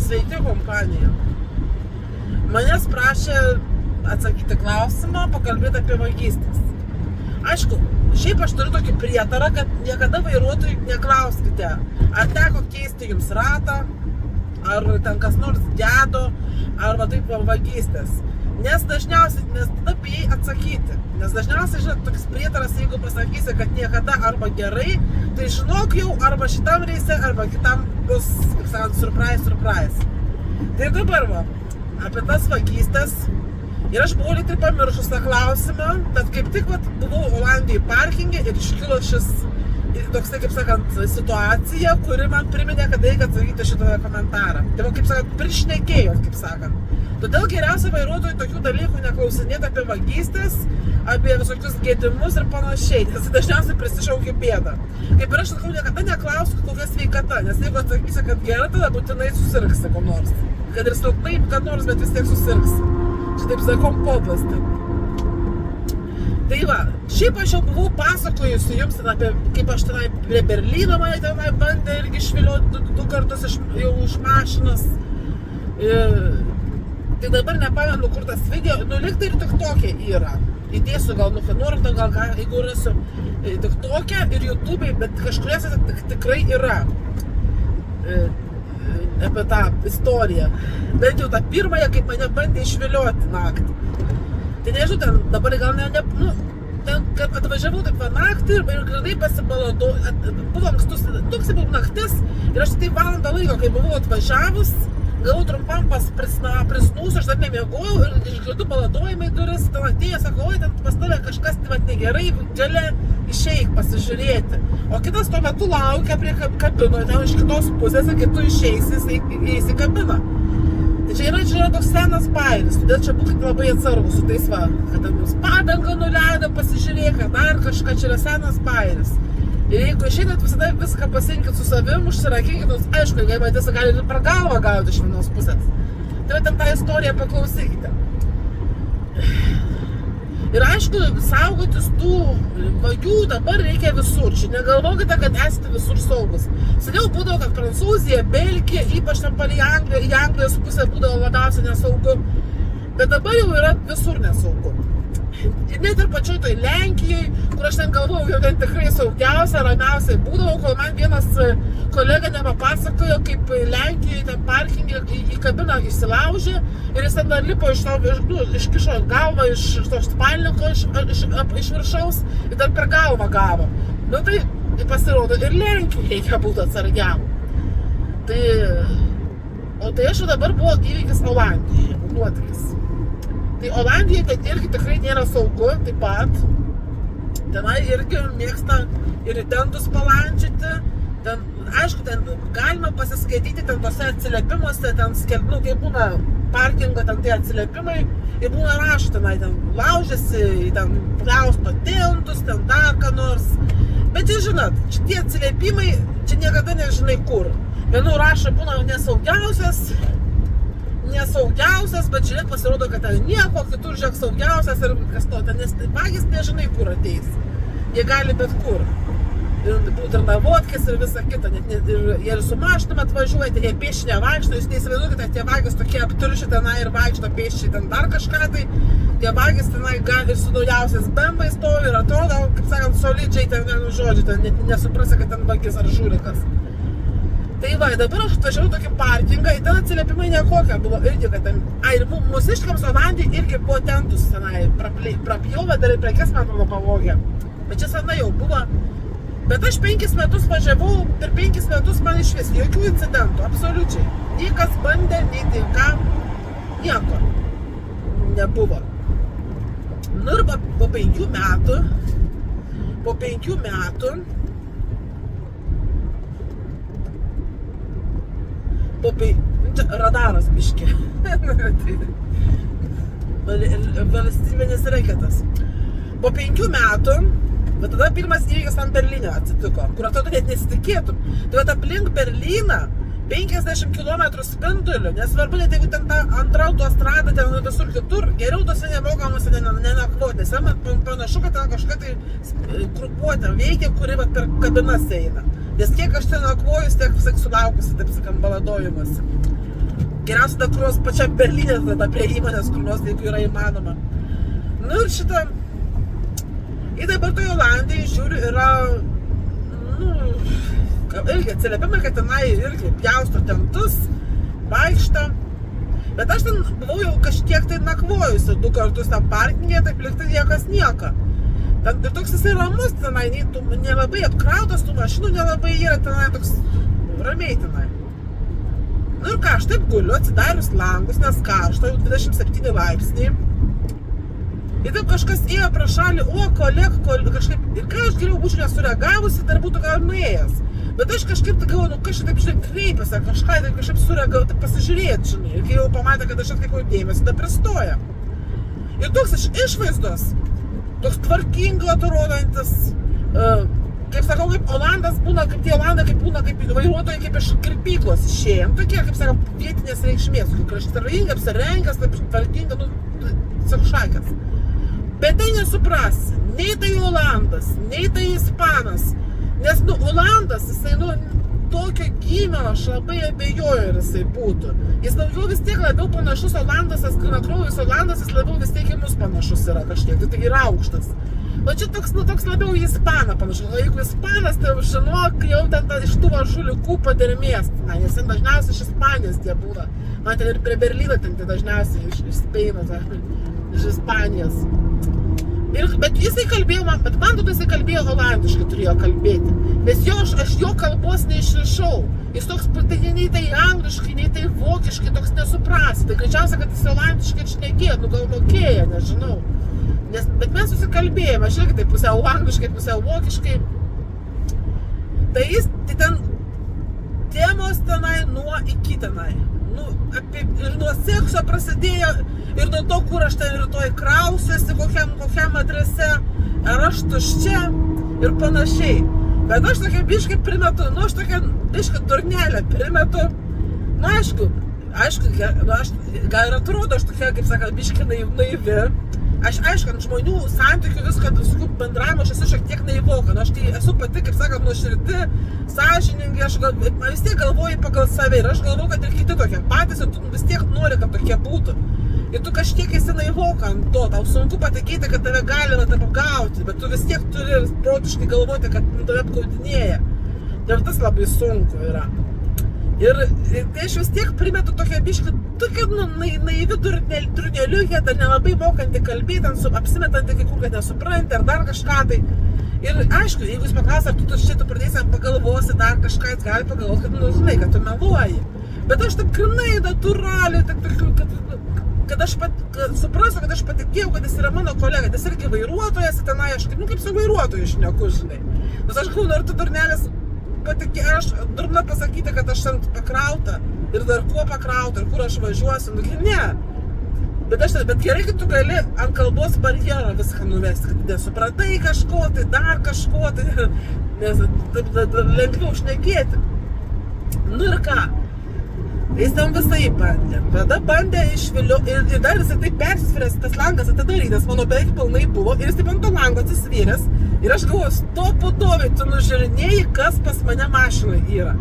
Sveiki kompanija. Manęs prašė atsakyti klausimą, pakalbėti apie vagystes. Aišku, šiaip aš turiu tokį prietarą, kad niekada vairuotojų neklauskite, ar teko keisti jums ratą, ar ten kas nors gedo, ar va taip vagystės. Nes tada bijai atsakyti. Nes dažniausiai, žinot, toks prietaras, jeigu pasakysi, kad niekada arba gerai, tai žinok jau, arba šitam reise, arba kitam bus, kaip sakant, surprise. Tai dabar va, apie tas vagystės. Ir aš buvau lyg tai pamiršus tą klausimą, bet kaip tik vat, buvau Olandijai parkinge ir iškilo šis toksai, kaip sakant, situacija, kuri man priminė, kad reikia atsakyti šitą komentarą. Tai va, kaip sakant, prišnekėjot, kaip sakant. Todėl geriausia vairuotojų tokių dalykų neklausinėti apie vagystės, apie visokius gedimus ir panašiai, nes dažniausiai prisišaukia bėdą. Kaip ir aš sakau, niekada neklausiu, kokia sveikata, nes jeigu atsakysi, kad gera, tada būtinai susirgsi ko nors. Kad ir silpnai, kad nors, bet vis tiek susirgsi. Čia taip sakom paprastai. Tai va, šiaip aš jau buvau pasakojusi jums apie, kaip aš tenai prie Berlyno mane tenai bandė irgi išvilioti du kartus jau iš mašinos. Tai dabar nepamenu, kur tas video, lyg tai ir TikTok'e yra. Įdėsiu gal nuorodą, gal jeigu rasiu TikTok'e ir YouTube'e, bet kažkuriuose tikrai yra apie tą istoriją. Bent jau tą pirmąją, kaip mane bandė išvilioti naktį. Tai nežinau, ten dabar gal ten, kad atvažiavau taip naktį ir gradai pasibaladau, buvo ankstus, toks buvo naktis ir aš tai valandą laiko, kai buvau atvažiavus, gavau trumpam prisnūsiu, aš dar nemiegojau ir išgirdu baladojimai duris, ten atėjo, sako, oi, ten pas tave kažkas tai negerai, gali išeik pasižiūrėti. O kitas tuo metu laukia prie kabino, ten iš kitos pusės, kai tu išeisi, jis į kabiną. Tai čia yra toks senas bairis, todėl čia būkit labai atsargus su tais va, kad ten jums padangą nuleido, pasižiūrėk, kad dar kažką, čia yra senas bairis. Ir jeigu išeinat, visada viską pasiimkit su savim, užsirakinkit, nors aišku, jeigu matys, gali ir per galvą gauti iš vienos pusės. Tai ten tą istoriją paklausykite. Ir aišku, saugotis tų vagių dabar reikia visur. Čia negalvokite, kad esate visur saugus. Seniau būdavo, kad Prancūzija, Belgija, ypač ten palei Angliją, į Anglijos pusę būdavo labiausiai nesaugu. Bet dabar jau yra visur nesaugu. Ir net ir pačioj toj Lenkijai, kur aš ten galvojau, jau ten tikrai saugiausia, ramiausiai būdavo, kol man vienas kolega nepapasakojo, kaip Lenkijoje ten parkinge į kabiną įsilaužė ir jis ten dar lipo iškišo galvą iš to spalniko iš viršaus ir dar per galvą gavo. Nu tai pasirodo ir Lenkijai reikia būti atsargiam. O tai aš dabar buvo įvykis Olandijoje, nuotykis. Tai Olandijoje tai irgi tikrai nėra saugu, taip pat. Tenai irgi mėgsta ir tentus palančyti. Aišku, ten galima pasiskaityti ten tose atsiliepimuose, ten skelbimų, kai būna parkingo, ten tai atsiliepimai ir būna rašo tenai, ten laužiasi, ten pjausto tentus, ten dar ką nors. Bet čia žinot, šitie atsiliepimai, čia niekada nežinai kur. Vienų rašo būna nesaugiausias, bet žiūrėk, pasirodo, kad ten nieko, kitur žiūrėk saugiausias ir kas to, nes vagys nežinai, kur ateis. Jie gali bet kur. Ir navotkės ir visa kita, ir su mašinom atvažiuojate, jie pėsčiai nevaikšto, jūs neįsivaizduokite, kad tie vagys tokie apturši tenai ir vaikšto pėsčiai ten dar kažką, tai tie vagys tenai ir su naujausiais bembais stovi ir atrodo, kaip sakant, solidžiai ten vienu žodžiu, ten nesuprasi, kad ten vagis ar žūrikas. Tai va, dabar aš atvažiavau tokį parkingą, ten atsiliepimai nekokia buvo irgi, kad ten, ir mūsiškiams Olandijai irgi buvo tentus tenai, prapjovė, dar ir prekes man pavogė. Bet čia senai jau buvo. Bet aš 5 metus važiavau, per 5 metus man išvis jokių incidentų, absoliučiai. Nei kas bandė, nei tai ką, nieko nebuvo. Nu ir po 5 metų, radaras biškė, valstybinis reketas. Po 5 metų, bet tada pirmas įvykis tam Berlyne atsitiko, kur atrodo net nesitikėtum. Tai vat aplink Berlyną 50 km spinduliu, nesvarbu, net jeigu ten ta antra autostrada, ten visur kitur, geriau tose nemokamuose nenakvoti, nes man panašu, kad ten kažką tai grupuotė veikia, kuri vat per kabinas eina. Nes kiek aš ten nakvojus, tiek sulaukusi, taip sakant, baladojimas. Geriausia tada, kurios pačiam Berlyne, tada prie įmonės, kurios, jeigu yra įmanoma. Nu ir šitą, į dabar toje Olandijai, žiūriu, yra, irgi atsiliepimai, kad tenai irgi pjausto tentus, vaikšto. Bet aš ten buvau jau kažkiek tai nakvojusi 2 kartus tam parkingė, taip liktai niekas nieko. Ten ir toks jisai ramus tenai, nelabai apkrautas tų mašinų, nelabai yra tenai toks ramiai tenai. Nu ir ką, aš taip guliu, atsidarius langus, nes karšta, jau 27 laipsniai. Ir taip kažkas ėjo pro šalį, kažkaip, ir ką aš geriau būčiau nesureagavusi, dar būtų gal nuėjęs. Bet aš kažkaip tai galvoju, kažkaip taip, žinai, kreipiasi, kažką tai kažkaip sureagavau, taip pasižiūrėti, žinai. Ir kai jau pamatė, kad aš atkreipiau dėmesį, tada pristoja. Ir toks iš išvaizdos, toks tvarkingai atrodantis, kaip sakau, kaip Olandas būna, kaip tie Olandai, kaip būna, kaip vairuotojai, kaip iš kirpyklos išėjom. Tokie, kaip sakau, vietinės reikšmės, kraštaringai apsirengęs, taip tvarkingai, sakšakės. Bet tai nesuprasi, nei tai Olandas, nei tai Ispanas. Nes, Olandas, jisai, tokio gimio aš labai abejoju, ar jisai būtų. Jis daugiau vis tiek labiau panašus Olandasas, granakraujas Olandasas labiau vis tiek į mus panašus yra kažkiek, tai yra aukštas. O čia toks labiau į Ispaną panašus. O jeigu Ispanas, tai žinok, jau ten iš tų važuliukų padermės. Nes ten dažniausiai iš Ispanijos tie būna. Man ten ir prie Berlyno ten tai dažniausiai iš Speino, iš Ispanijos. Bet jisai kalbėjo, bet man tada jisai kalbėjo holandiškai, turėjo kalbėti. Nes aš jo kalbos neišrišau. Jis toks, tai nei tai angliškai, nei tai vokiškai, toks nesuprasi. Tai greičiausia, kad jis holandiškai šnekėjo, gal mokėjo, nežinau. Bet mes susikalbėjome, aš irgi tai pusiau angliškai, pusiau vokiškai. Tai ten temos tenai nuo iki tenai. Ir nuo sekso prasidėjo, ir nuo to, kur aš ten rytoj krausiuosi, kokiam adrese, ar aš tuščia ir panašiai. Bet aš tokia biškai primetu, aš tokia biškai durnelę primetu. Aišku, gal ir atrodo, aš tokia, kaip sakant, biškai naivi. Aš aišku, ant žmonių santykių viskų bendravimo aš esu šiek tiek naivoka. Aš tai esu pati, kaip sakant, nuoširdi, sąžiningai, aš vis tiek galvoju pagal save ir aš galvoju, kad ir kiti tokie patys ir tu vis tiek nori, kad tokie būtų. Ir tu kažkiek esi naivoka ant to, tau sunku patikėti, kad tave galima taip apgauti, bet tu vis tiek turi protiškai galvoti, kad tave apgaudinėja. Ir tas labai sunku yra. Ir tai aš vis tiek primetu tokią biškį, tokią naivi turneliukę, dar nelabai mokanti kalbėti, apsimetanti kai kur, kad nesupranti, ar dar kažką tai. Ir aišku, jeigu jis paklaus, ar tu šitai pradėsi pagalvosi dar kažką, jis gali pagalvoti, kad žinai, kad tu meluoji. Bet aš taip grinai, natūraliai, kad aš suprasiu, kad aš patikėjau, kad jis yra mano kolega, jis irgi vairuotojas, tenai aš kaip su vairuotoju šneku, žinai. Nes aš galvoju, ar tu durnelis patikėjau, aš durna pasakyti, kad aš ant pakrauta ir dar kuo pakrauta ir kur aš važiuosiu, ne. Bet gerai, kad tu gali ant kalbos barjerą viską nuvesti, kad nesupratai kažko, tai dar kažko, tai nes lengviau šnekėti. Nu ir ką? Jis ten visai bandė. Tada bandė ir dar jisai taip persisvėręs, tas langas atidarytas, mano beveik pilnai buvo, ir jis taip ant to lango atsisvėręs. Ir aš galvoju, stopudoviai, tu nužiūrinėjai, kas pas mane mašinai yra.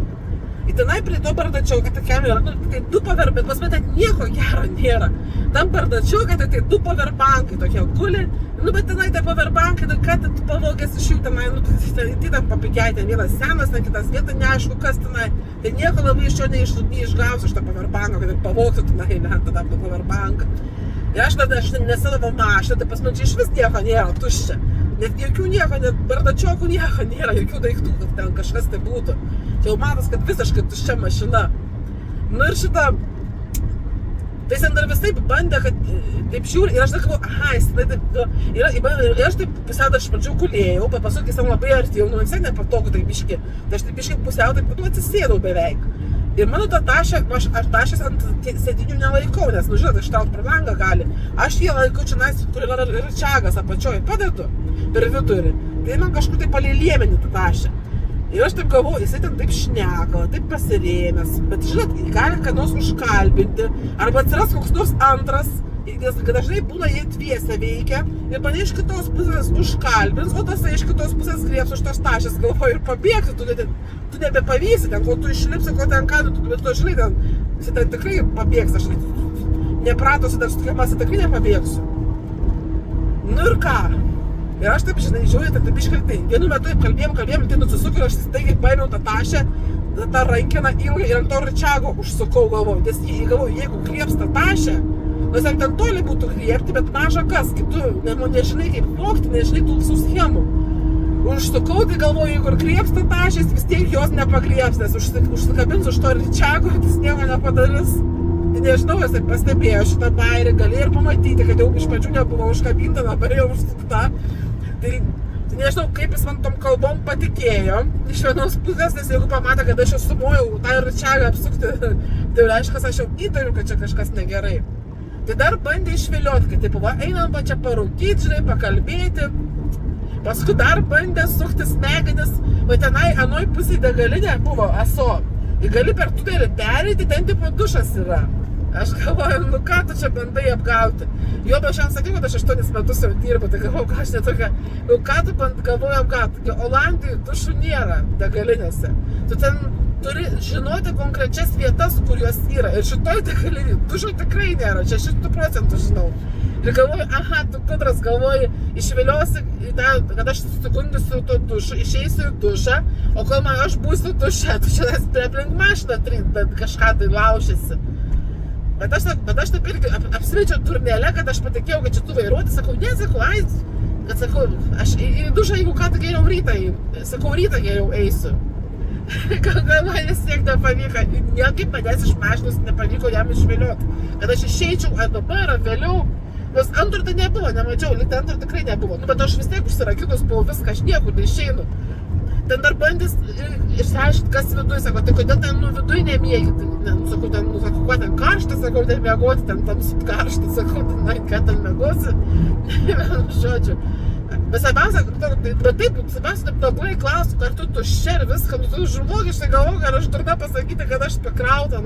Ir tenai prie to bardačiaukai tokiam yra, tai 2 powerbankai, bet pas mane nieko gero nėra. Tam bardačiaukai tai 2 powerbankai tokie guli, bet tenai tai powerbankai, ką tu pavogęs iš jų tenai, tai tam papigiai, ten vienas senas, ten kitas vieta, neaišku kas tenai. Tai nieko labai iš jo neišgausiu iš tą powerbanką, kad ir pavogsiu tenai tada powerbanką. Ir aš tada nesenavo mašiną, tai pas man čia iš vis nieko nėra, tuščia. Net jokių nieko, net bardačiokų nieko nėra, jokių daiktų, kad ten kažkas tai būtų. Čia jau matas, kad visiškai tuščia mašina. Nu ir šitą, tai jis dar vis taip bandė, kad taip žiūri, ir aš dar galvoju, jis taip, ir aš taip pusiau dar iš pradžių gulėjau, bet paskui jis ten labai arti, jau vis tiek nepatogu tai biški, tai aš taip biški pusiau taip, atsisėdau beveik. Ir mano tą tašę, aš tašės ant sėdinių nelaikau, nes, žinot, ištraut per langą gali. Aš jį laikau čia, kur yra račiagas apačioj, padedu per vidurį. Tai man kažkur tai palei liemenį tą tašę. Ir aš taip galvoju, jisai ten taip šneka, taip pasirėmęs. Bet, žinot, gali ką nors užkalbinti, arba atsiras koks nors antras, Nes dažnai būna jie dviese veikia ir mane iš kitos pusės užkalbins, o tas iš kitos pusės grieps už tos tašės, galvoju, ir pabėgti, tu nebepavysi ten, kol tu išlipsi, kol ten ką, tu žinai, ten tikrai pabėgsi, aš nepratusi dar sutikimas, tikrai nepabėgsiu. Nu ir ką? Ir aš taip, žinai, žiūrėjau, taip iškaltai. Vienu metu kalbėjom, tai nusisukiu ir aš staigiai paėmiau tą tašę, tą rankeną ilgą ir ant to rычago užsukau, galvoju. Nes galvoju, jeigu grieps tą tašę, nors ten toli būtų griebti, bet maža kas, kaip tu nežinai kaip plokti, nežinai tų visų schemų. Užsukau, tai galvoju, jeigu grieps tą tašę, vis tiek jos nepagriebs, nes užsikabins už to rычago, jis nieko nepadarys. Tai nežinau, aš taip pastebėjau šitą bairį, galėjai ir pamatyti, kad jau iš pradžių nebuvo užkabinta, dabar jau užsukta. Tai nežinau, kaip jis man tom kalbom patikėjo iš vienos pusės, nes jeigu pamatė, kad aš jau sumojau tą rычagą apsukti, tai reiškia, aš jau įtariu, kad čia kažkas negerai. Tai dar bandė išvilioti, kad taip, einam čia parūkyti, žinai, pakalbėti. Paskui dar bandė sukti smegenis, va tenai anoj pusėj degalinė buvo aso. Ir gali per tunelį pereiti, ten tipo dušas yra. Aš galvoju, nu ką tu čia bandai apgauti. Jo, bet šiandien sakiau, kad aš 8 metus jau dirbu, tai galvoju, ką aš netokia, jau ką tu galvoju apgauti. Olandijoj dušų nėra degalinėse. Tu ten turi žinoti konkrečias vietas, kur jos yra. Ir šitoj degalinėje dušų tikrai nėra, čia 100% žinau. Ir galvoju, aha, tu kudras, galvoju, išviliosi, kad aš susigundysiu to dušu, išeisiu į dušą, o kol man aš būsiu duše, tu čia aplink mašiną bet kažką tai laušysi. Bet aš taip irgi apsivečiau turnelę, kad aš patikėjau, kad čia tu vairuoti, sakau, ne, sakau, kad sakau, aš į dušą, jeigu ką, tai geriau rytą, sakau, rytą geriau eisiu. Galvoju, vis tiek nepavyko, niekaip manęs iš mašinos nepavyko jam išvilioti, kad aš išeičiau ar dabar, ar vėliau. Nes antro tai nebuvo, nemačiau, lyg antro tikrai nebuvo. Nu, bet aš vis tiek užsirakinus buvau viską, aš niekur neišeinu. Ten dar bandys išsiaiškinti, kas viduj, sako, tai kodėl ten viduj nemiegi. Sakau, kuo ten karštas, sakau, ten miegoti, ten tamsut karštas, sakau, ką ten miegosi. Žodžiu. Bet svarbiausia, bet taip, svarbiausia, taip labai klausiu, ar tu tuščia ir viską, tu žmogiškai galvoju, ar aš durna pasakyti, kad aš pakrauta.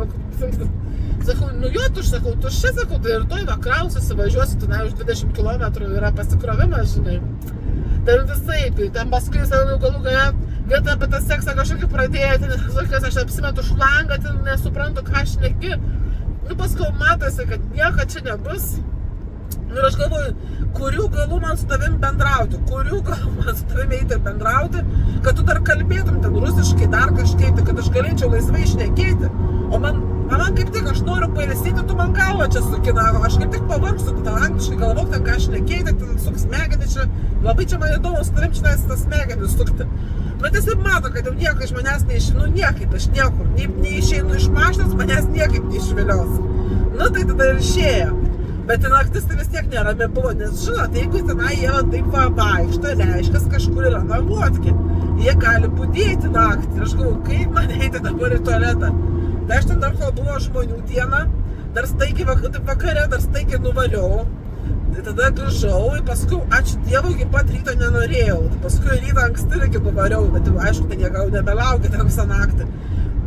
Sakau, nu jo, tuščia, sakau, tai ir toj vakrausiuosi, važiuosiu, tenai už 20 km yra pasikrovimas, žinai. Ten visai, ten paskui savo galų vietą apie tą seksą kažkokį pradėti, nes aš apsimetu šlangą, ten nesuprantu, ką aš neki. Nu, paskui matosi, kad nieko čia nebus. Ir aš galvoju, kurių galų man su tavim bendrauti, eiti ir bendrauti, kad tu dar kalbėtum ten rusiškai, dar kažkaip, kad aš galėčiau laisvai šnekėti. O man kaip tik, aš noriu pailsėti, tu man galvą čia sukinavo, aš kaip tik pavargsiu, tu ten angliškai galvok, ten ką šnekėti, ten suk smegenį čia, labai čia man įdomu, su tavim čia tas smegenį sukti. Bet jis ir mato, kad jau nieko iš manęs neišeinu, niekaip, aš niekur, neišeinu iš mašinos, manęs niekaip neišvilios. Nu tai tada ir išėjo. Bet naktis tai vis tiek nerami buvo, nes žinot, jeigu tenai jie taip vaikšto, reiškia, kažkur yra namuotkė. Jie gali budėti naktį. Ir aš galvoju, kaip man eiti dabar į tualetą. Tai aš ten dar kol buvo žmonių dieną, dar staigiai vakare, dar staigiai nuvariau. Tai tada grįžau ir paskui, ačiū Dievui, iki pat ryto nenorėjau. Tai paskui rytą anksti irgi nuvariau, bet aišku, tai jau nebelaukia ten visą naktį.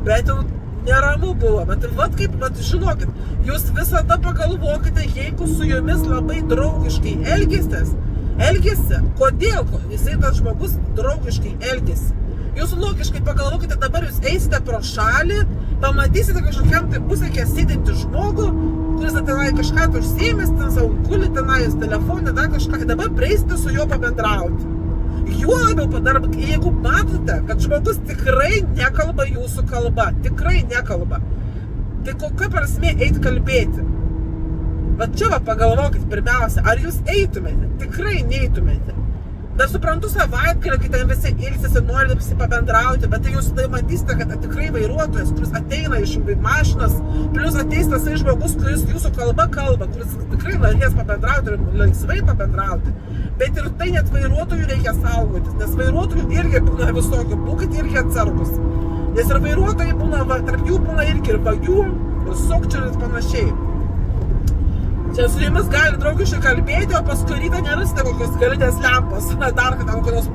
Bet jau neramu buvo, bet vat kaip, žinokit, jūs visada pagalvokite, jeigu su jumis labai draugiškai elgėsi, kodėl jisai tas žmogus draugiškai elgėsi. Jūs logiškai pagalvokite, dabar jūs eisite pro šalį, pamatysite kažkokiam tai pusėje sėdintį žmogų, kuris tenai kažką užsiėmęs, ten savo guli tenai telefonę, dar kažką, dabar prieisite su juo pabendrauti. Juo labiau jeigu matote, kad žmogus tikrai nekalba jūsų kalba, tikrai nekalba, tai kokia prasmė eiti kalbėti? Bet čia pagalvokit pirmiausia, ar jūs eitumėte? Tikrai neeitumėte. Dar suprantu savaitgalį, kai ten visi ilsisi, nori visi pabendrauti, bet tai jūs matysite, kad tikrai vairuotojas, kuris ateina iš mašinos, plus ateis tas žmogus, kuris jūsų kalba kalba, kuris tikrai norės pabendrauti ir laisvai pabendrauti. Bet ir tai net vairuotojų reikia saugotis, nes vairuotojų irgi būna visokių, būkit irgi atsargus. Nes ir vairuotojai būna, tarp jų būna irgi ir vagių, ir sukčių ir panašiai. Čia su jumis gali draugiškai kalbėti, o paskui rytą nerasite kokios galinės lempos, dar kad ten kokios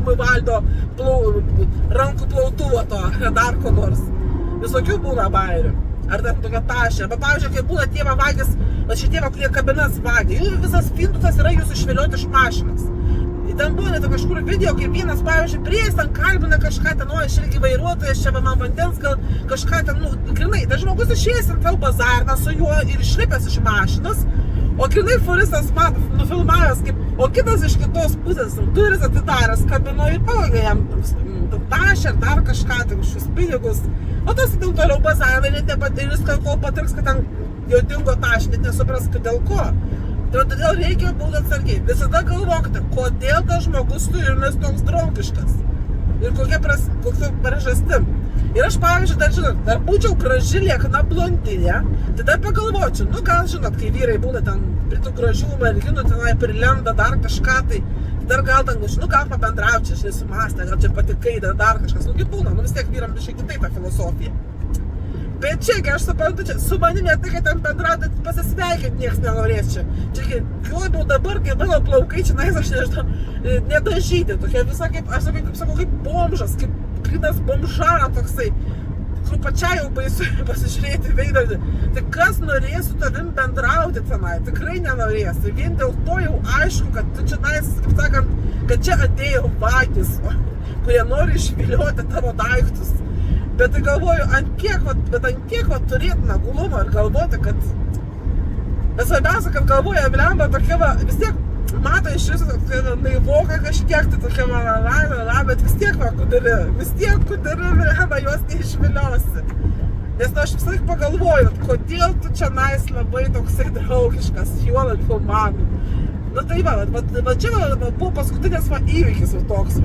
umivaldo rankų plautuvo to, dar ko nors. Visokių būna bairių. ar ten tokia tašė. Arba, pavyzdžiui, kai būna tėva vagis, va šitie, kurie kabinas vagia, jų visas fintukas yra jūsų išvilioti iš mašinos. Ten buvo net kažkur video, kaip vienas, pavyzdžiui, prieis, ten kalbina kažką, ten, aš irgi vairuotojas, čia man vandens, gal kažką ten, grinai, tas žmogus išėjęs ant vėl bazarną su juo ir išlipęs iš mašinos, o grinai furistas man nufilmavęs, kaip, o kitas iš kitos pusės duris atidaręs kabino ir pavogė jam tašę ar dar kažką, tai kažkokius pinigus, o tas ten toliau bazarną, net nepatiris, kol patirs, kad ten jau dingo tašė, net nesupras, kad dėl ko. Tai todėl reikia būti atsargiai. Visada galvokite, kodėl tas žmogus su jumis toks draugiškas. Ir kokia priežastim. Ir aš, pavyzdžiui, dar būčiau graži liekna blondinė, tai dar pagalvočiau, gal žinot, kai vyrai būna ten prie tų gražių merginų, tenai prilenda dar kažką, tai dar gal ten, gal pabendraučiau, aš nesumastę, gal čia patikai, dar kažkas, kaip būna, vis tiek vyram biškai kitaip tą filosofiją. Bet čia, kai aš suprantu, čia su manimi ne tai, kad ten bendrauti, pasisveikinti niekas nenorės čia. Čia, labiau dabar, kai mano plaukai čia, aš nežinau, nedažyti, tokia visa, kaip sakau, kaip bomžas, kaip grinas bomžara toksai, kur pačiai jau baisu pasižiūrėti veidrodį. Tai kas norės su tavim bendrauti tenai, tikrai nenorės. Tai vien dėl to jau aišku, kad tu čia, kaip sakant, kad čia atėjo vagys, kurie nori išvilioti tavo daiktus. Bet tai galvoju, ant kiek turėt nagulumo ir galvoti, kad... Bet svarbiausia, kad galvoju, blemba tokia, vis tiek mato iš jūsų tokia naivoka kažkiek, tai tokia bet vis tiek kudari, blemba, juos neišviliosi. Nes aš visą laik pagalvoju, kodėl tu čia labai toksai draugiškas, juolab man. Tai čia buvo paskutinis įvykis toks.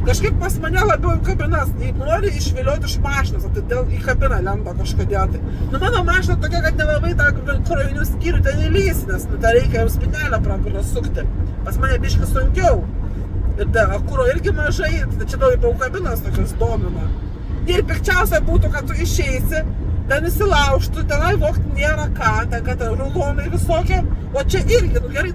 Kažkaip pas mane labiau į kabinas, nori išvilioti iš mašinos, tai dėl į kabiną lenda kažkodėl tai. Mano mašina tokia, kad nelabai tą krovinių skyrių ten įlys, nes tai reikia jau spinelę prasukti. Pas mane biškai sunkiau. Ir kuro irgi mažai, tai čia daugiau kabinas tokios domina. Ir pikčiausia būtų, kad tu išeisi, ten įsilaužtų, tenai vokti nėra ką, ten kad rulonai visokie, o čia irgi, gerai,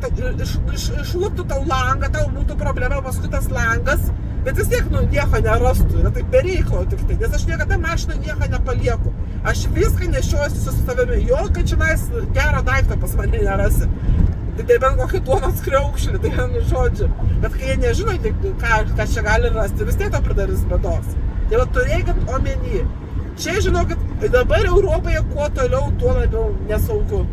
išluptų tau langą, tau būtų problema, paskui tas langas, bet vis tiek, nieko nerastų, yra tai bereikalo tik tai, nes aš niekada mašinai nieko nepalieku. Aš viską nešiuosi su savimi, jokio čionais gerą daiktą pas mane nerasi. Tai bent kokį duonos kriaukšlį, tai žodžiu. Bet kai jie nežino, ką čia gali rasti, vis tiek to pridarys bėdos. Tai turėkit omeny. Čia, žinokit, dabar Europoje kuo toliau, tuo labiau nesaugu.